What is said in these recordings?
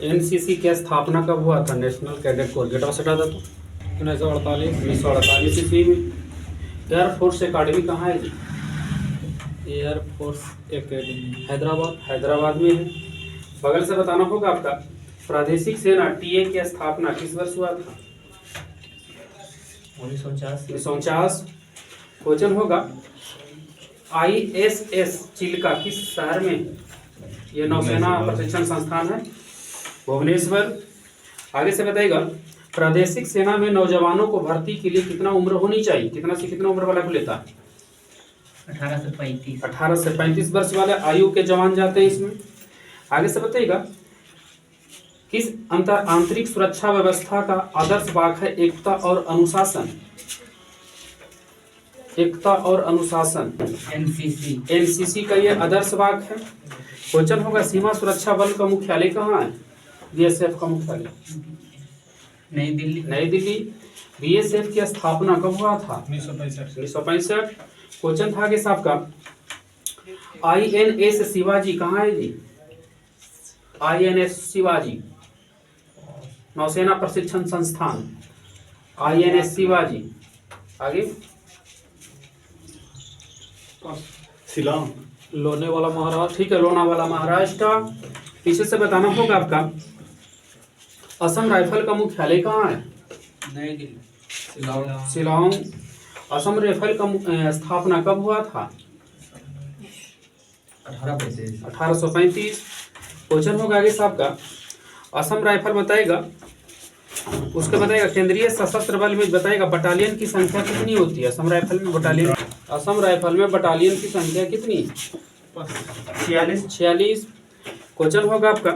NCC की स्थापना कब हुआ था? National cadet corps. गेट ऑफ हटा था तो 1948 ईस्वी में। एयरफोर्स एकेडमी कहाँ है जी? एयरफोर्स एकेडमी हैदराबाद में है। बगल से बताना होगा आपका, प्रादेशिक सेना टीए की स्थापना किस वर्ष हुआ था? 1949। क्वेश्चन होगा, ISS चिल्का किस शहर में है? ये नौसेना प्रशिक्षण संस्थान है, भुवनेश्वर। आगे से बताइएगा, प्रादेशिक सेना में नौजवानों को भर्ती के लिए कितना उम्र होनी चाहिए? कितना से कितना उम्र वाला को लेता है? 18 से 35 वर्ष वाले आयु के जवान जाते हैं इसमें। आगे से बताइएगा, किस आंतरिक सुरक्षा व्यवस्था का आदर्श वाक्य है? एकता और अनुशासन। एकता और अनुशासन, एनसीसी का ये आदर्श वाक्य है। क्वेश्चन होगा, सीमा सुरक्षा बल का मुख्यालय कहाँ है? बीएसएफ का मुख्यालय नई दिल्ली। बीएसएफ की स्थापना कब हुआ था? 1965। क्वेश्चन था कि साहब का, INS शिवाजी कहाँ है जी? INS शिवाजी नौसेना प्रशिक्षण संस्थान, INS शिवाजी। आगे शिलांग, लोनावाला महाराष्ट्र। ठीक है, लोनावाला महाराष्ट्र। पीछे से बताना होगा आपका, असम राइफल का मुख्यालय कहाँ है? नई दिल्ली शिलांग। असम राइफल का स्थापना कब हुआ था? 1835। क्वेश्चन होगा आगे साहब का, असम राइफल बताएगा, उसके बताएगा केंद्रीय सशस्त्र बल में बताएगा बटालियन की संख्या कितनी होती है? असम राइफल में बटालियन की संख्या कितनी? 46। क्वेश्चन होगा आपका,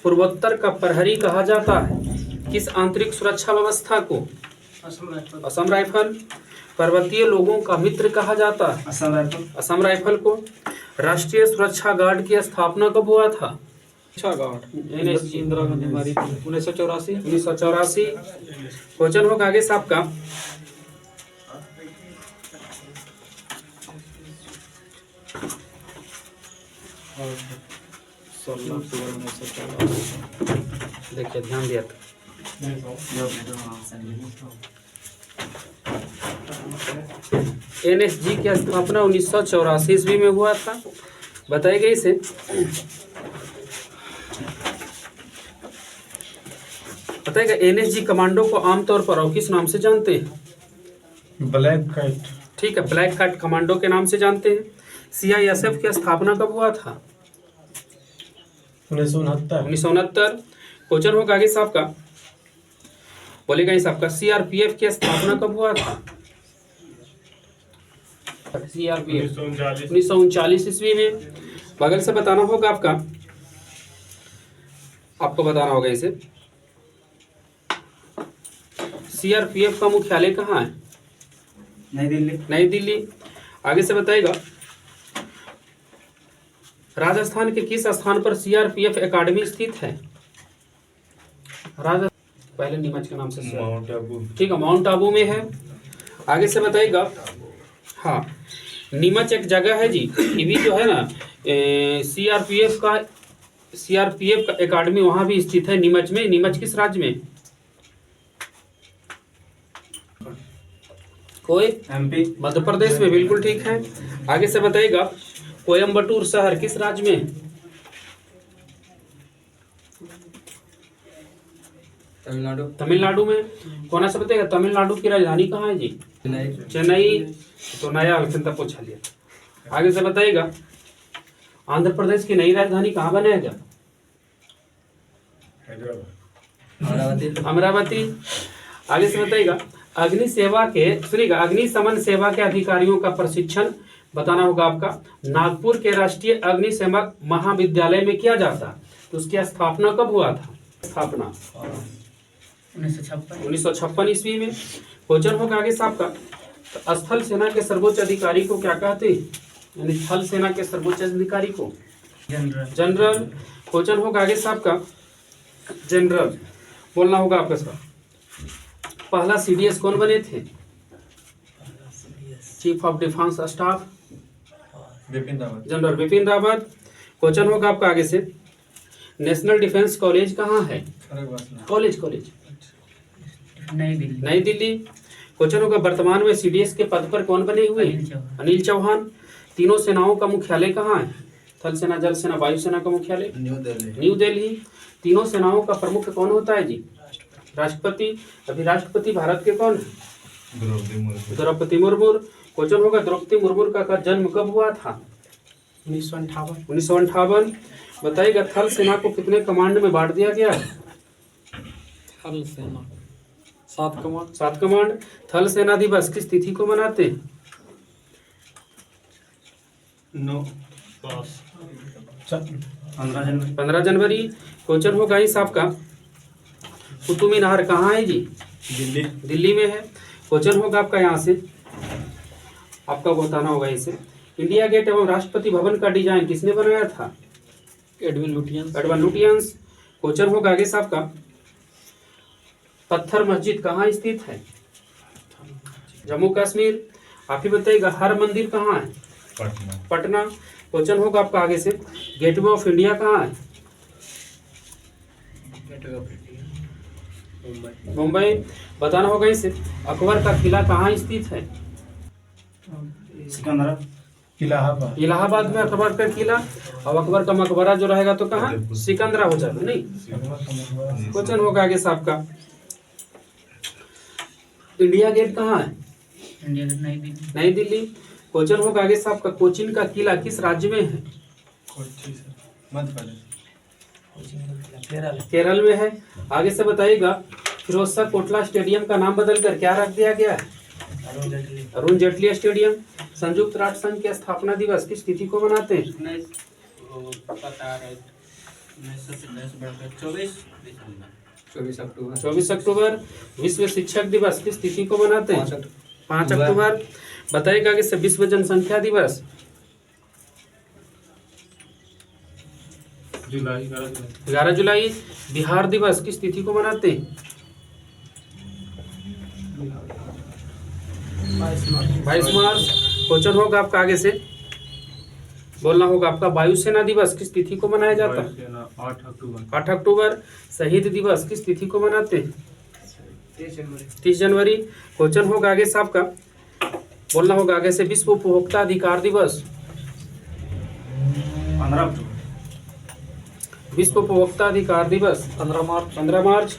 पूर्वोत्तर का प्रहरी कहा जाता है किस आंतरिक सुरक्षा व्यवस्था को? असम राइफल। पर्वतीय लोगों का मित्र कहा जाता है? असम राइफल को। राष्ट्रीय सुरक्षा गार्ड की स्थापना कब हुआ था? इंदिरा गांधी मारी थी 1984। क्वेश्चन होगा आगे साहब का, देखिए ध्यान दिया था, NSG की स्थापना 1984 ईस्वी में हुआ था। बताइए इसे। बताइएगा, NSG कमांडो को आमतौर पर और किस नाम से जानते हैं? Black cat. ठीक है, ब्लैक कैट कमांडो के नाम से जानते हैं। CISF की स्थापना कब हुआ था? 1969। क्वेश्चन होगा आगे साहब का, बोलेगा इस आपका, CRPF की स्थापना कब हुआ था? CRPF 1939 ईस्वी में। बगल से बताना होगा आपका, आपको बताना होगा इसे, CRPF का मुख्यालय कहाँ है? नई दिल्ली। आगे से बताएगा, राजस्थान के किस स्थान पर CRPF एकेडमी स्थित है? पहले नीमच के नाम से माउंट आबू। ठीक है, माउंट आबू में है। आगे से बताइएगा, हाँ, नीमच एक जगह है जी, ये भी जो है ना, CRPF का एकेडमी वहां भी स्थित है नीमच में। नीमच किस राज्य में? कोई MP, मध्य प्रदेश में, बिल्कुल ठीक है। आगे से बताइएगा, कोयम्बटूर शहर किस राज्य में? तमिलनाडु में। कौन सा बताइएगा, तमिलनाडु की राजधानी कहाँ है जी? चेन्नई। तो नया हल्का पूछा लिया। आगे से बताइएगा, आंध्र प्रदेश की नई राजधानी कहाँ बनेगा? अमरावती। आगे से बताइएगा, अग्निशमन सेवा के अधिकारियों का प्रशिक्षण बताना होगा आपका, नागपुर के राष्ट्रीय अग्निशमन महाविद्यालय में किया जाता है। तो उसकी स्थापना कब हुआ था? स्थापना 1956 ईस्वी में। क्वेश्चन होगा आगे साहब का, तो स्थल सेना के सर्वोच्च अधिकारी को क्या कहते हैं? यानी थल सेना के सर्वोच्च अधिकारी को जनरल। क्वेश्चन होगा आगे साहब का, जनरल बोलना होगा आपका सर। पहला CDS कौन बने थे? Chief of defence staff, general Bipin Rawat. Question होगा आपका आगे से, नेशनल डिफेंस कॉलेज कहाँ है? कॉलेज नई दिल्ली। नई दिल्ली। क्वेश्चन होगा वर्तमान में सीडीएस के पद पर कौन बने हुए? अनिल चौहान। तीनों सेनाओं का मुख्यालय कहाँ है? थल सेना, जल सेना, वायुसेना का मुख्यालय न्यू दिल्ली। तीनों सेनाओं का प्रमुख कौन होता है जी? राष्ट्रपति। अभी राष्ट्रपति भारत के कौन है? द्रौपदी मुर्मू। क्वेश्चन होगा द्रौपदी मुर्मू का जन्म कब हुआ था? 1958। बताइएगा थल सेना को कितने कमांड में बांट दिया गया है? थल सेना 7 कमांड। 7 कमांड। थल सेना दिवस किस तिथि को मनाते हैं? 15 जनवरी। क्वेश्चन होगा इस आपका कुतुब मीनार कहाँ है जी? दिल्ली में है। क्वेश्चन होगा आपका यहाँ से आपका बताना होगा इसे। इंडिया गेट एवं राष्ट्रपति भवन का डिजाइन किसने बनाया था? Edwin Lutyens. Edwin Lutyens. Question होगा आगे से आपका पत्थर मस्जिद कहाँ स्थित है? जम्मू कश्मीर। आप ही बताइएगा हर मंदिर कहाँ है? पटना। क्वेश्चन होगा आपका आगे से गेटवे ऑफ इंडिया कहाँ है? मुंबई। बताना होगा इसे अकबर का किला कहाँ स्थित है? इलाहाबाद। इलाहाबाद में अकबर का किला। और अकबर का मकबरा जो रहेगा तो कहाँ? सिकंदरा हो जाता नहीं। क्वेश्चन होगा आगे से आपका इंडिया गेट कहाँ है? इंडिया गेट नई दिल्ली। नई दिल्ली। क्वेश्चन होगा आगे से आपका कोचीन का किला किस राज्य में है? केरल में है। आगे से बताइएगा फिरोज शाह कोटला स्टेडियम का नाम बदलकर क्या रख दिया गया है? अरुण जेटली स्टेडियम। संयुक्त राष्ट्र संघ के स्थापना दिवस किस तिथि को मनाते हैं? 24 अक्टूबर। विश्व शिक्षक दिवस किस तिथि को मनाते हैं? 5 अक्टूबर। बताइएगा आगे से विश्व जनसंख्या दिवस? 11 जुलाई। बिहार दिवस किस तिथि को मनाते हैं? 22 मार्च। क्वेश्चन होगा आपका आगे से बोलना होगा आपका वायुसेना दिवस किस तिथि को मनाया जाता है? 8 अक्टूबर। शहीद दिवस किस तिथि को मनाते हैं? 30 जनवरी। क्वेश्चन होगा आगे से आपका बोलना होगा आगे से विश्व उपभोक्ता अधिकार दिवस? 15 अक्टूबर। विश्व उपभोक्ता अधिकार दिवस 15 मार्च।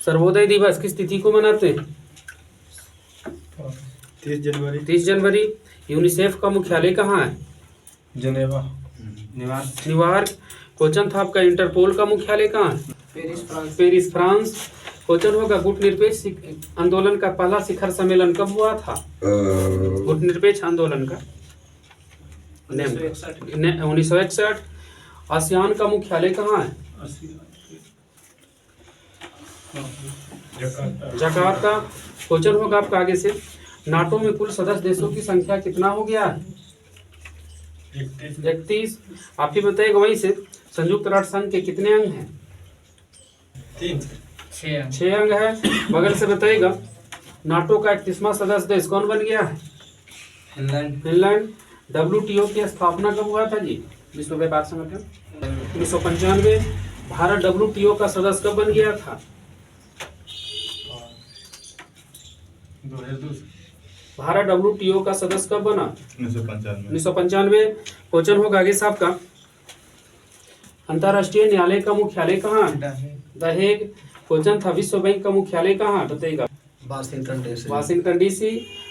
सर्वोदय दिवस किस तिथि को मनाते हैं? 30 जनवरी। यूनिसेफ का मुख्यालय कहाँ है? जनेवा। न्यूयॉर्क। क्वेश्चन था आपका इंटरपोल का मुख्यालय कहाँ है? Paris, France. क्वेश्चन होगा गुट निरपेक्ष आंदोलन का पहला शिखर सम्मेलन कब हुआ था? गुट निरपेक्ष आंदोलन का 1961। आसियान का मुख्यालय कहाँ है? जकार्ता। क्वेश्चन होगा आपका आगे से नाटो में कुल सदस्य देशों की संख्या कितना हो गया है? 31। आप ही बताइएगा वहीं से संयुक्त राष्ट्र संघ के कितने अंग हैं? 6 अंग है। बगल से बताइएगा नाटो का 31वां सदस्य देश कौन बन गया है? फिनलैंड। WTO की स्थापना कब हुआ था जी? विश्व व्यापार संगठन 1995। भारत WTO का सदस्य कब बन गया था? 2002। भारत WTO का सदस्य कब बना? 1995। क्वेश्चन होगा आगे से आपका अंतर्राष्ट्रीय न्यायालय का मुख्यालय कहाँ है? दहेग। क्वेश्चन था विश्व बैंक का मुख्यालय कहाँ है? बताइएगा। Washington DC।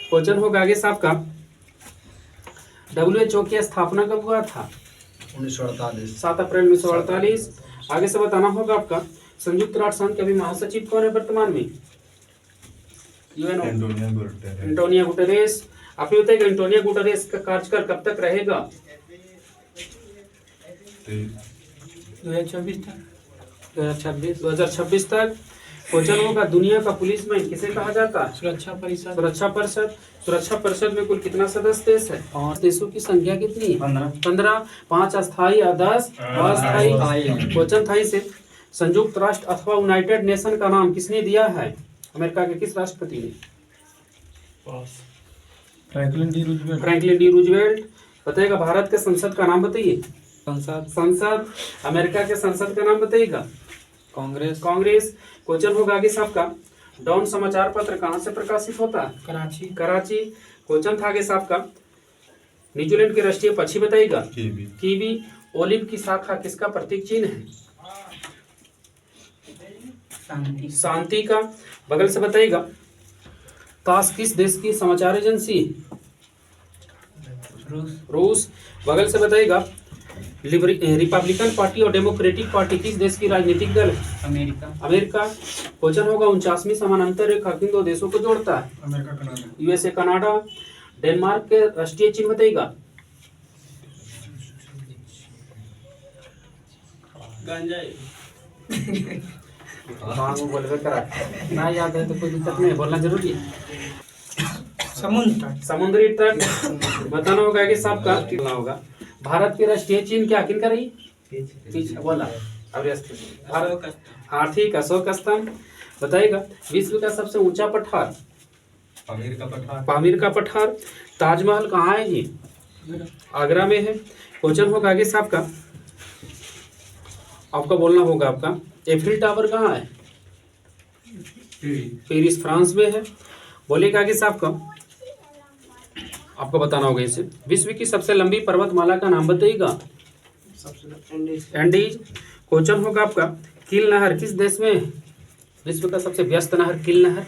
क्वेश्चन होगा आगे से आपका WHO की स्थापना कब हुआ था? 1948। 7 अप्रैल 1948। आगे से बताना होगा आपका संयुक्त राष्ट्र संघ के अभी महासचिव कौन है वर्तमान में? Antonio Guterres. आप ही बताइएगा एंटोनियो गुटेरेस का कार्यकाल कब तक रहेगा? 2026 तक। क्वेश्चन होगा दुनिया का पुलिस मैन किसे कहा जाता है? सुरक्षा परिषद। सुरक्षा परिषद में कुल कितना सदस्य देश है? 5 देशों की संख्या कितनी है? 15। 5 अस्थायी और 10 अस्थायी। क्वेश्चन था इसे संयुक्त राष्ट्र अथवा यूनाइटेड नेशन का नाम किसने दिया है? अमेरिका के किस राष्ट्रपति ने? Franklin D Roosevelt. Franklin D Roosevelt. बताइएगा भारत के संसद का नाम बताइए। संसद, संसद, अमेरिका के संसद का नाम बताइएगा। कांग्रेस, कांग्रेस। क्वेश्चन होगा आगे सबका, डॉन समाचार पत्र कहाँ से प्रकाशित होता है? कराची। कराची। क्वेश्चन था आगे सबका, न्यूजीलैंड के राष्ट्रीय पक्षी बताइएगा। कीवी। ओलिव की शाखा किसका प्रतीक चिन्ह है? शांति, शांति का। बगल से बताइएगा, ताश किस देश की समाचार एजेंसी? रूस, रूस। बगल से बताइएगा, रिपब्लिकन पार्टी और डेमोक्रेटिक पार्टी किस देश की राजनीतिक दल है? America, America. क्वेश्चन होगा 49वीं समानांतर रेखा किन दो देशों को जोड़ता है? America Canada. USA Canada. Denmark के राष्ट्रीय चिन्ह बताइएगा। हाँ वो बोलबे करा, ना याद है तो कोई दिक्कत नहीं है, बोलना जरूरी है। समुद्री तट। बताना होगा कि सब का कितना होगा। भारत के राष्ट्रीय चिन्ह क्या किन रही? पीछे बोला भारत। हाँ ठीक, अशोक स्तंभ। बताइएगा, विश्व का सबसे ऊंचा पठार? पामीर का पठार। ताजमहल कहाँ है जी? आगरा में है। क्वेश्चन होगा आगे साहब का, आपका बोलना होगा आपका, एफिल टावर कहाँ है? पेरिस फ्रांस में है। बोलेगा आगे साहब का, आपको बताना होगा इसे, विश्व की सबसे लंबी पर्वतमाला का नाम बताइएगा। एंडीज। क्वेश्चन होगा आपका, किल नहर किस देश में है? विश्व का सबसे व्यस्त नहर किल नहर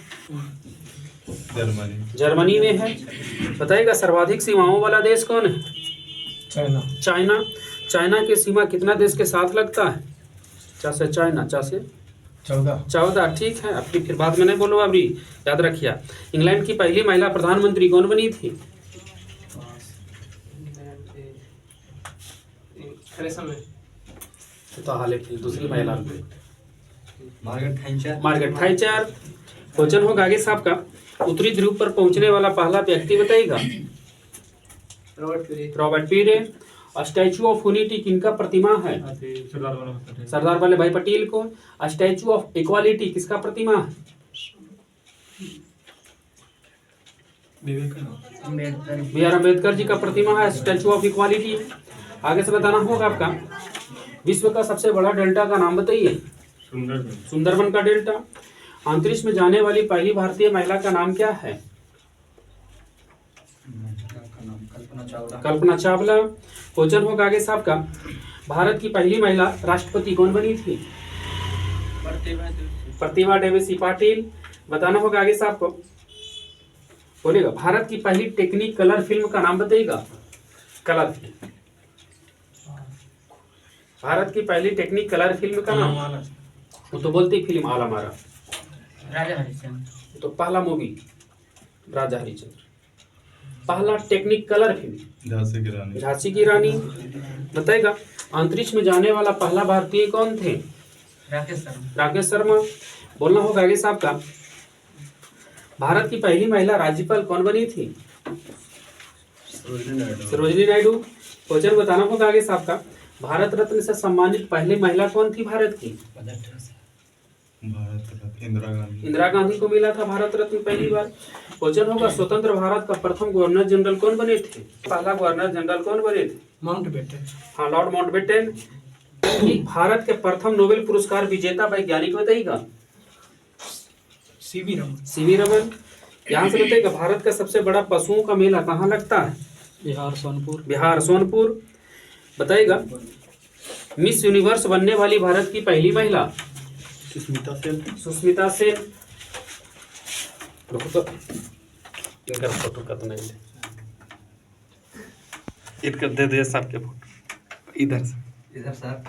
जर्मनी में है। बताइएगा, सर्वाधिक सीमाओं वाला देश कौन है? चाइना। चाइना। चाइना की सीमा कितना देश के साथ लगता है? चाइना 14। ठीक है, आपकी फिर बाद में नहीं बोलो, अभी याद रखिए। इंग्लैंड की पहली महिला प्रधानमंत्री कौन बनी थी? तो हाल फिर दूसरी महिला मार्गरेट थैचर। क्वेश्चन होगा आगे साहब का, उत्तरी ध्रुव पर पहुंचने वाला पहला व्यक्ति बताइएगा। रॉबर्ट पीरे। स्टैचू ऑफ यूनिटी किनका प्रतिमा है? सरदार वल्लभ भाई पटेल को। स्टैचू ऑफ इक्वालिटी किसका प्रतिमा है? बी आर अम्बेडकर जी का प्रतिमा है स्टैचू ऑफ इक्वालिटी। आगे से बताना होगा आपका, विश्व का सबसे बड़ा डेल्टा का नाम बताइए। सुंदरबन का डेल्टा। अंतरिक्ष में जाने वाली पहली भारतीय महिला का नाम क्या है? कल्पना चावला। क्वेश्चन होगा आगे साहब का, भारत की पहली महिला राष्ट्रपति कौन बनी थी? प्रतिभा देवेसी पाटिल। बताना होगा आगे साहब को, बोलेगा, भारत की पहली टेक्निक कलर फिल्म का नाम बताइएगा। Colour film. भारत की पहली टेक्निक कलर फिल्म का नाम? वो तो बोलती फिल्म आला मारा। राजा हरिश्चंद्र। तो पहला मूवी राजा हरिश्चंद्र। पहला टेक्निक कलर फिल्म झांसी की रानी। बताएगा, अंतरिक्ष में जाने वाला पहला भारतीय कौन थे? राकेश शर्मा। बोलना होगा आगे साहब का, भारत की पहली महिला राज्यपाल कौन बनी थी? सरोजिनी नायडू। क्वेश्चन बताना होगा आगे साहब का, भारत रत्न से सम्मानित पहली महिला कौन थी भारत की? इंदिरा गांधी को मिला था भारत रत्न पहली बार। क्वेश्चन होगा, स्वतंत्र भारत का प्रथम गवर्नर जनरल कौन बने थे? पहला गवर्नर जनरल कौन बने थे? माउंटबेटन। हाँ, लॉर्ड माउंटबेटन। भारत के प्रथम नोबेल पुरस्कार विजेता वैज्ञानिक बताइएगा। सीवी रमन। यहाँ से बताइएगा, भारत का सबसे बड़ा पशुओं का मेला कहाँ लगता है? बिहार सोनपुर। बताइएगा, मिस यूनिवर्स बनने वाली भारत की पहली महिला? सुष्मिता सेन। तो इनका फोटो का तो नहीं, इनका दे दे सबके फोटो इधर से। इधर साहब।